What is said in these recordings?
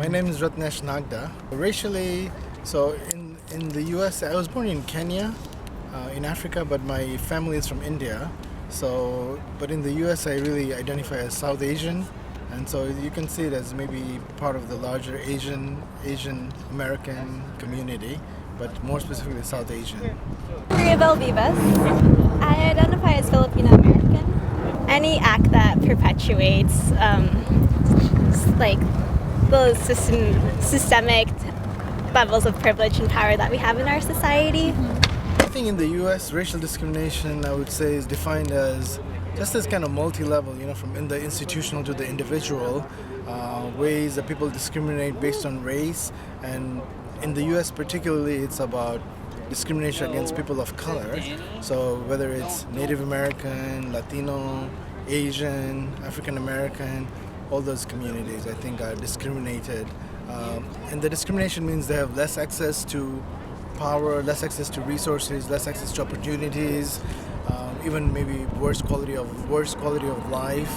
My name is Ratnesh Nagda. Racially, so in the US, I was born in Kenya, in Africa, but my family is from India. So, but in the US, I really identify as South Asian, and so you can see it as maybe part of the larger Asian American community, but more specifically South Asian. Maribel Vivas. I identify as Filipino American. Any act that perpetuates like those systemic levels of privilege and power that we have in our society. I think in the US, racial discrimination, I would say, is defined as just this kind of multi-level, from in the institutional to the individual, ways that people discriminate based on race. And in the US particularly, it's about discrimination against people of color. So whether it's Native American, Latino, Asian, African American, all those communities I think are discriminated. And the discrimination means they have less access to power, less access to resources, less access to opportunities, even maybe worse quality of life,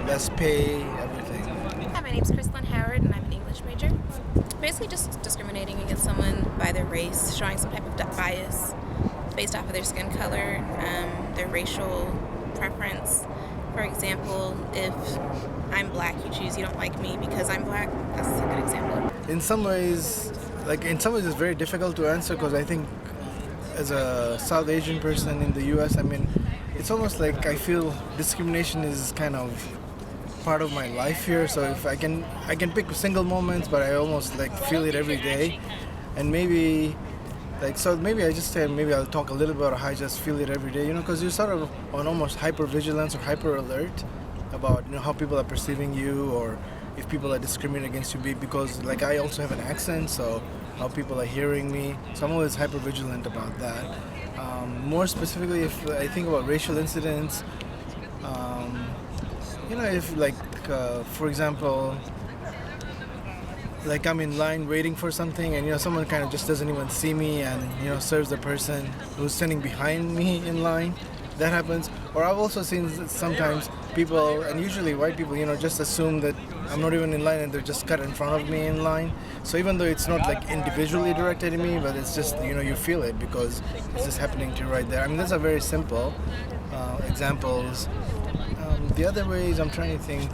less pay, everything. Hi, my name is Kristen Howard and I'm an English major. Basically just discriminating against someone by their race, showing some type of bias based off of their skin color, their racial preference. For example, if I'm black, you don't like me because I'm black. That's a good example. In some ways it's very difficult to answer because I think as a South Asian person in the US, it's almost like I feel discrimination is kind of part of my life here. So if I can pick single moments, but I almost feel it every day. And maybe I'll talk a little bit about how I just feel it every day, because you're sort of on almost hyper-vigilance or hyper-alert about, how people are perceiving you or if people are discriminating against you because, I also have an accent, so how people are hearing me. So I'm always hyper-vigilant about that. More specifically, if I think about racial incidents, for example, I'm in line waiting for something and someone kind of just doesn't even see me and serves the person who's standing behind me in line. That happens. Or I've also seen sometimes people, and usually white people, just assume that I'm not even in line and they're just cut in front of me in line. So even though it's not individually directed at me, but it's just you feel it because it's just happening to you right there. Those are very simple examples. The other ways I'm trying to think.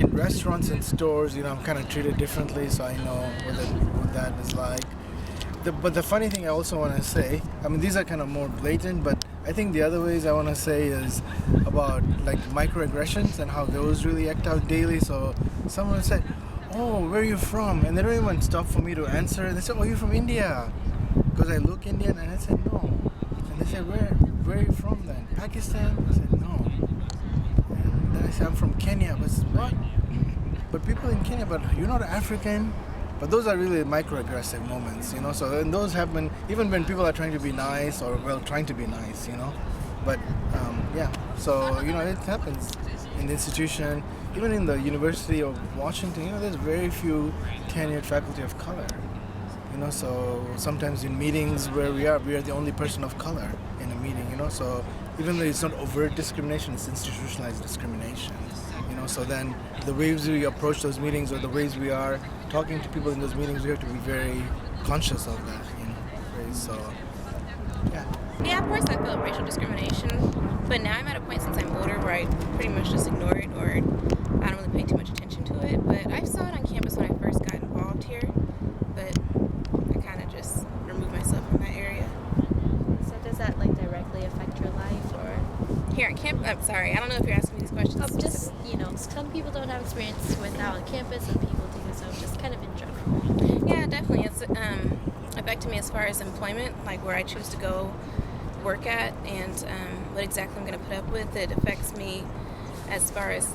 In restaurants and stores, I'm kind of treated differently, so I know what that is like. But the funny thing I also want to say, these are kind of more blatant, but I think the other ways I want to say is about microaggressions and how those really act out daily. So someone would say, "Oh, where are you from?" And they don't even stop for me to answer. They say, "Oh, you're from India," because I look Indian, and I said, "No." And they say, "Where are you from then?" "Pakistan?" I said, "No." Then I say, "I'm from Kenya." But I said, "What? But people in Kenya, but you're not African." But those are really microaggressive moments, So and those happen even when people are trying to be nice trying to be nice, But so it happens in the institution, even in the University of Washington. There's very few tenured faculty of color. So sometimes in meetings where we are the only person of color in a meeting. So even though it's not overt discrimination, it's institutionalized discrimination. So then the ways we approach those meetings or the ways we are talking to people in those meetings, we have to be very conscious of that, So, yeah. Yeah, of course I felt racial discrimination, but now I'm at a point since I'm older where I pretty much just ignore it or I don't really pay too much attention to it. But I saw it on campus when I first got involved here, but I kind of just removed myself from that area. So does that directly affect your life or? Here on campus, I'm sorry, I don't know if you're asking me these questions. Just, some people don't have experience with out on campus and people do, so just kind of in general. Yeah, definitely. It's affected me as far as employment, where I choose to go work at and what exactly I'm going to put up with. It affects me as far as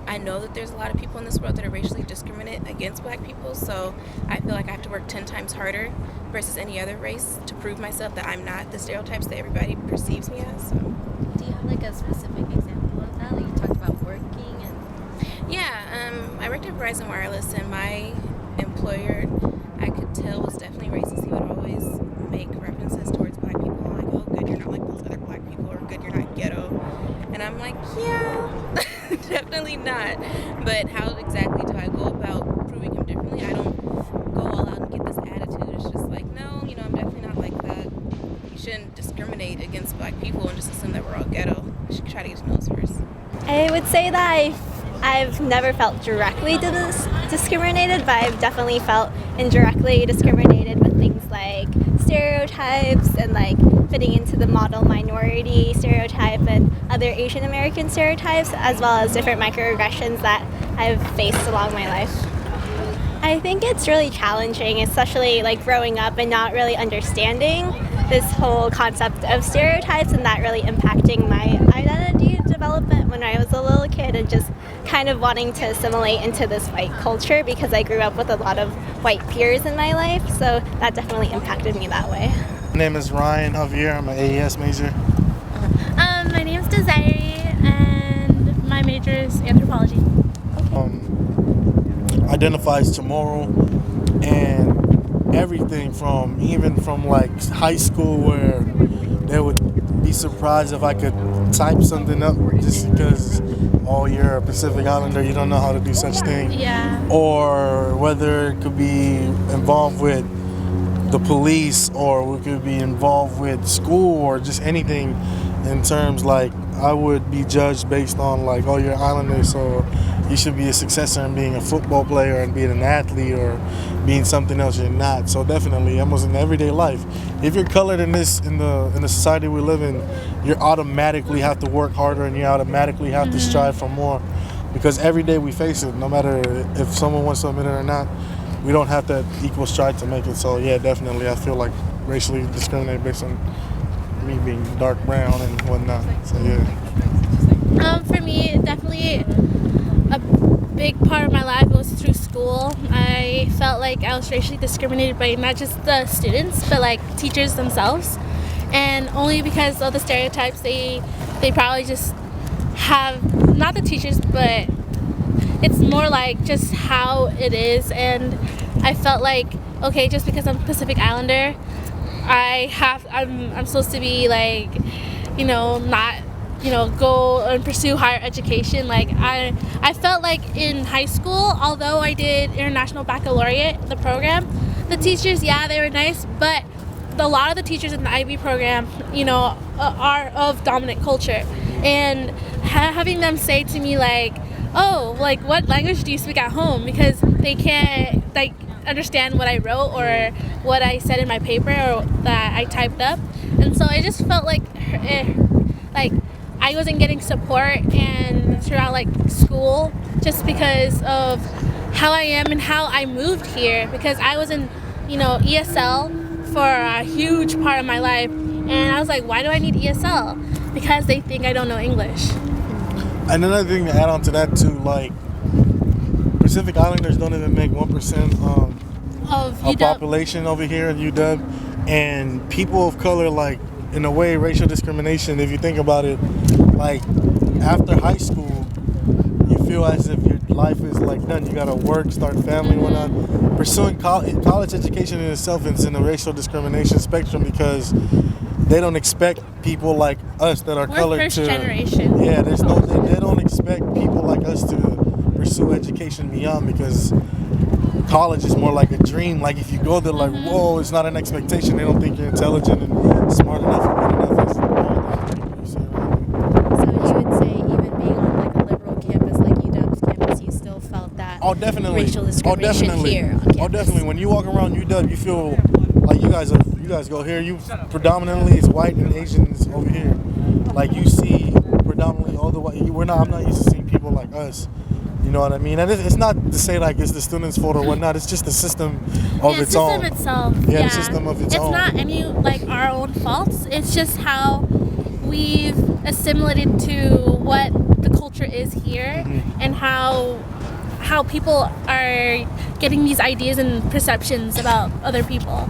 I know that there's a lot of people in this world that are racially discriminated against black people, so I feel like I have to work 10 times harder versus any other race to prove myself that I'm not the stereotypes that everybody perceives me as. So. Do you have a specific example of that? You talked about working and... Yeah, I worked at Verizon Wireless and my employer, I could tell, was definitely racist. He would always make references towards black people, oh, good, you're not like those other black people, or good, you're not ghetto. And I'm like, yeah. definitely not. But how exactly do I go about proving him differently? I don't go all out and get this attitude. It's just like, no, I'm definitely not like that. You shouldn't discriminate against black people and just assume that we're all ghetto. You should try to get to know us first. I would say that I've never felt directly discriminated, but I've definitely felt indirectly discriminated with things like stereotypes and like fitting into the model minority stereotype and other Asian American stereotypes, as well as different microaggressions that I've faced along my life. I think it's really challenging, especially like growing up and not really understanding this whole concept of stereotypes and that really impacting my identity development when I was a little kid, and just kind of wanting to assimilate into this white culture because I grew up with a lot of white peers in my life, so that definitely impacted me that way. My name is Ryan Javier. I'm an AES major. My name is Desiree, and my major is anthropology. Identifies tomorrow, and everything from like high school, where they would be surprised if I could type something up just because, oh, you're a Pacific Islander, you don't know how to do such thing. Yeah. Or whether it could be involved with the police, or we could be involved with school, or just anything in terms like I would be judged based on like, oh, you're an Islander, so you should be a successor in being a football player and being an athlete, or being something else you're not. So definitely, almost in everyday life, if you're colored in the society we live in, you automatically have to work harder, and you automatically have to strive for more, because every day we face it. No matter if someone wants to admit it or not, we don't have that equal stride to make it. So yeah, definitely, I feel like racially discriminated based on me being dark brown and whatnot. So yeah. For me, definitely a big part of my life was through school. I felt like I was racially discriminated by not just the students, but like teachers themselves. And only because of the stereotypes, they probably just have, not the teachers, but it's more like just how it is. And I felt like, okay, just because I'm Pacific Islander, I'm supposed to be like, not, go and pursue higher education. Like I felt like in high school, although I did International Baccalaureate, the program, the teachers, yeah, they were nice, but a lot of the teachers in the IB program, are of dominant culture. And having them say to me like, oh, like what language do you speak at home? Because they can't like understand what I wrote or what I said in my paper or that I typed up. And so I just felt like I wasn't getting support and throughout like school, just because of how I am and how I moved here, because I was in ESL for a huge part of my life, and I was like, why do I need ESL? Because they think I don't know English. And another thing to add on to that too, like Pacific Islanders don't even make 1% of population over here at UW, and people of color, like in a way, racial discrimination. If you think about it, like after high school, you feel as if your life is like done. You gotta work, start family, and whatnot. Pursuing college education in itself is in the racial discrimination spectrum, because they don't expect people like us that are colored first to. generation. Yeah, they don't expect people like us to pursue education beyond, because college is more like a dream. Like if you go there, like whoa, it's not an expectation. They don't think you're intelligent and smart enough and good enough. So you would say even being on like a liberal campus like UW's campus, you still felt that racial discrimination here on campus? Oh, definitely. When you walk around UW, you feel like you guys go here. You predominantly it's white and Asians over here. Like you see predominantly all the white. I'm not used to seeing people like us. You know what I mean? And it's not to say like it's the students' fault or whatnot. It's just the system of its own. The system itself. Yeah, the system of its own. It's not any like our own faults. It's just how we've assimilated to what the culture is here, and how people are getting these ideas and perceptions about other people.